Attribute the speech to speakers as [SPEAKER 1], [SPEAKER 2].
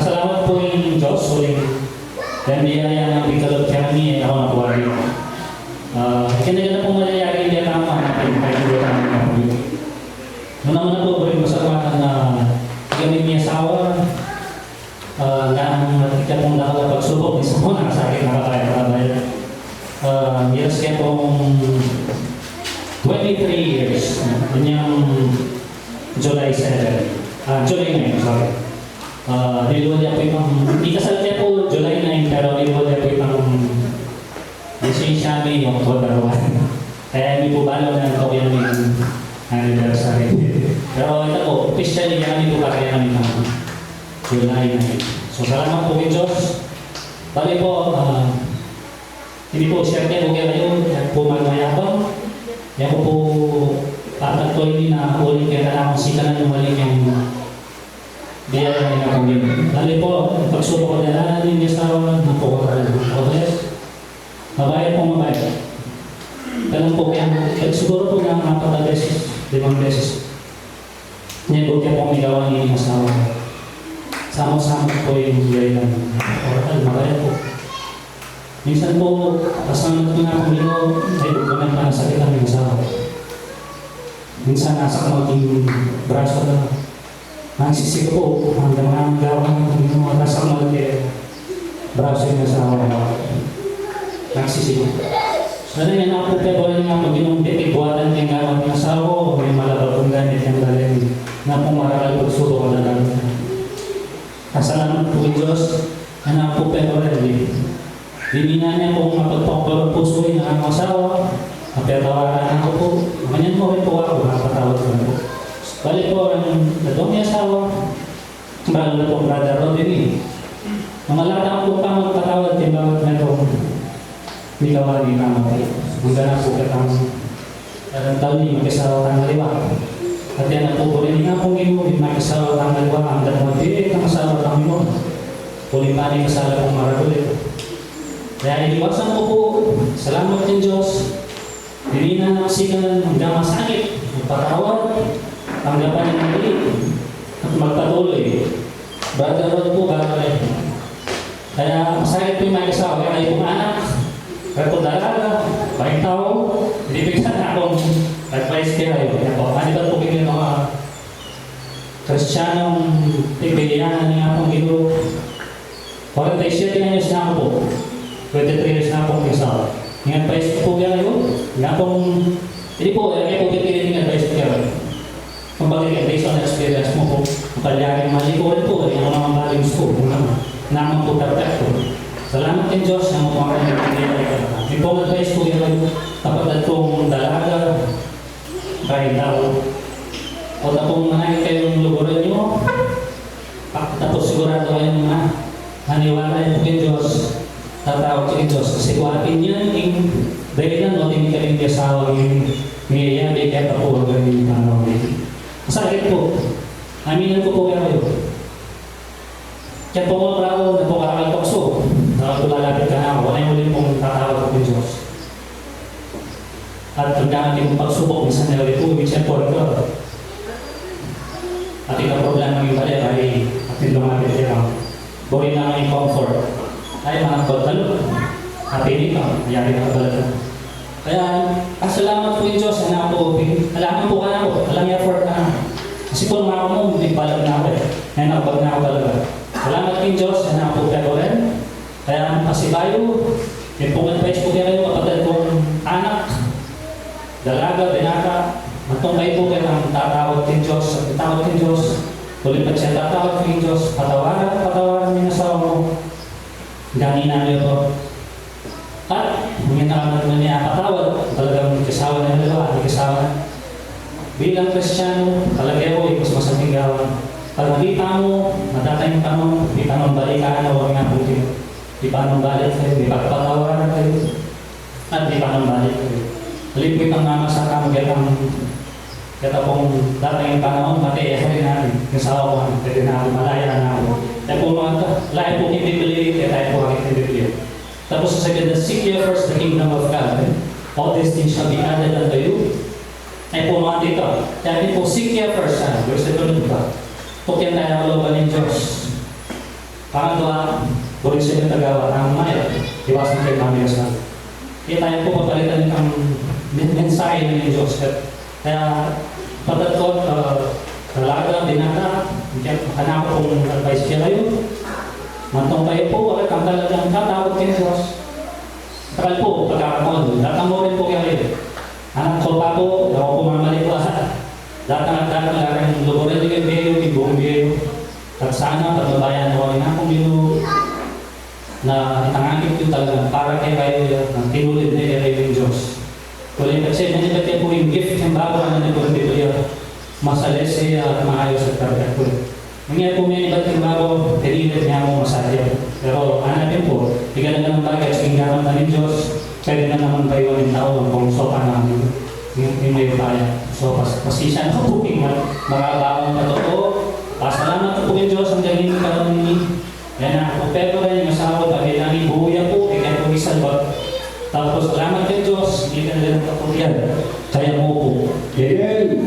[SPEAKER 1] Pasalamat po yung Diyos uling dahil niyaya ng pikalog kami ako na buhay. Kaya na po mangyayari hindi tama natin kahit hindi tama na po. Muna po rin masalamatan na gamit niya asawa na kaya pong nakalapagsubok isa po nakasakit nakakaya. Years kaya pong 23 years. Kanyang July 7. July 9, sorry. Niluluwa niya po yung, hindi kasal niya po July 9, pero niluluwa niya po yung lisensya niya yung October 1. Kaya hindi po balo na ito yung anniversary. Pero ito po, officially yan po kaya namin ng July 9. So salamat po kay Diyos. Bali po, hindi po share niya po kayo, yan po magmayabang. Yan po papatuloy na ulit kaya kailangan sikalan yung mali yung biyaya na nakagin. Lalo po, pagsubok ko na lang yung asawa na po ko okay? Mabayad po mabayad. Ganun po kaya, siguro po na 4 beses, 5 beses. Ngayon po kaya po may gawa ng asawa. Sama-sama po yung biyaya ng oral, mabayad po. Minsan po, kasama ko na kung ay bukanan pa nasakit ang asawa. Minsan nasa kamaging braso na nagsisig po, hanggang nanggawa ng mga nasa kamaging braso yung asawa na nagsisig. So na yan ako pero nga pag inumpit, ibuatan yung gawa ng asawa, may malabagong ganit yung galing na pumaral pagsuro ko na lang. Kasalamat po kay Diyos, na po pero rin. Bibina niya po mapagpapalong puso ng ang asawa, mapatawaran ako po. Ganyan mo rin po ako, napatawad ko na po. Balik po ang natong niya asawa, balo na po brother Rodney. Mamalata po pa magpatawad din bawat merong hindi kawagi na mga hanggang na po katang taon niya mag-asawa kang maliwa. At yan na po rin nga po ngayon, mag-asawa kang maliwa, hanggang mag-diit ang asawa kang mo. Puli pa rin kasala kong maragulit. Kaya iniwasan ko po, salamat din Diyos. Hindi na nakasigalan hanggang masakit, magpatawad, tanggapan ng mali, at magpatuloy. Brother Rod po, bagay. Kaya masakit po yung mga asawa, kaya kayo pong anak, kaya po dalaga, baik tao, hindi bigyan na akong advice kayo. Kaya po, manibat po kayo ng mga Kristiyanong pagbilihan niya akong gino. 47 anyos na ako po. 23 years na akong asawa. Yung advice po kaya kayo, nga pong, hindi po, kaya po pipilitin yung advice ko kayo. Kung bakit based on experience mo po, kung kalyarin mali ko rin po, yung mga values ko, naman po perfect po. Salamat din Diyos na mo mga kanyang yung pong advice po kaya kayo, kapag itong dalaga, kahit tao, o tapong manay kayong luguran nyo, tapos sigurado kayo na haniwala yung kay Diyos, tatawag kay Diyos. Kasi kung atin yan, dahil lang, no, hindi ka rin asawa yung niyayari, kaya pa po hanggang yung panahon. Masakit po. Aminan ko po kayo. Kaya po mga bravo, na po karakal pakso. Lalapit ka na ako. Wala yung ulit pong tatawag kay Diyos. At hanggang ating pagsubok, minsan na ulit po, minsan po rin ko. At ito problema yung balik ay ating lumapit yan. Buhay na may comfort. Ay mga pagkalo. Happy ka. Mayari ka talaga. Kaya, salamat po yung Diyos na po. Alaman po ka na po. Alam niya effort na. Kasi po mga mo, hindi palag na ako eh. Ngayon nakabag na ako talaga. Salamat po yung Diyos na po pero rin. Kaya kasi tayo, yung pong advice po kayo kapatid kong anak, dalaga, binata, matungkay po kayo ang tatawag ng Diyos. At tatawag ng Diyos. Tuloy pa siya tatawag ng Diyos. Patawaran niyo na sa mo. Ganina niyo po. At, hindi na niya patawad. Talagang kasawa na nila, hindi kasawa na. Bilang Kristiyano, talaga po, mas masaming gawan. Pag nakita mo, matatayang tanong, di tanong balikaan na huwag nga puti. Di tanong balik kayo, di pagpatawaran kayo. At di tanong balik kayo. Halipit ang mama sa kamagyan kaya pong datang yung panahon, mati, ako rin namin. Yung sawa ko, pwede na ako, malaya na ako. Kaya po mga lahat po hindi believe, kaya tayo po hindi believe. Tapos sa second, seek ye first the kingdom of God. All these things shall be added unto you. Ay po mga dito. Kaya po, seek ye first. Verse 7 ba? Kung yan tayo ang looban ng Diyos. Pangalawa, burin sa inyong tagawa ang maya, iwasan kayo namin sa kaya tayo po papalitan ang mensahe ng Diyos. Kaya patatot, talaga, binata, hanap kong advice siya kayo. Mantong kayo po, at ang talagang tatawag kayo Diyos. Takal po, pagkakakoon, datangorin po kayo. Anak ko pa po, ako po mamalik po. Datang larang luburin din kayo, ibong kayo. At sana, pagbabayan ako, inakong binu na itangakit ko talaga para kay kayo ng tinulid na kayo ng Diyos. Kulit kasi nandiyan po yung gift ng bago na nandiyan dito yung masalese at maayos at karga ko. Nangyari po may iba't yung bago, tinilid niya mo masaya. Pero hanapin po, bigyan na ng bagay sa inggaman na ng Diyos, pwede na naman kayo ng tao kung sopa namin yung may kaya. So, pasisya na po kung makabawang na totoo. Pasalamat po yung Diyos ang galing ka ng yan na, kung pero rin yung asawa, pag ilang ibuya po, kaya po isang ba. Tapos, salamat kay Diyos, hindi ka na lang kapuriyan. Kaya mo po.
[SPEAKER 2] Amen.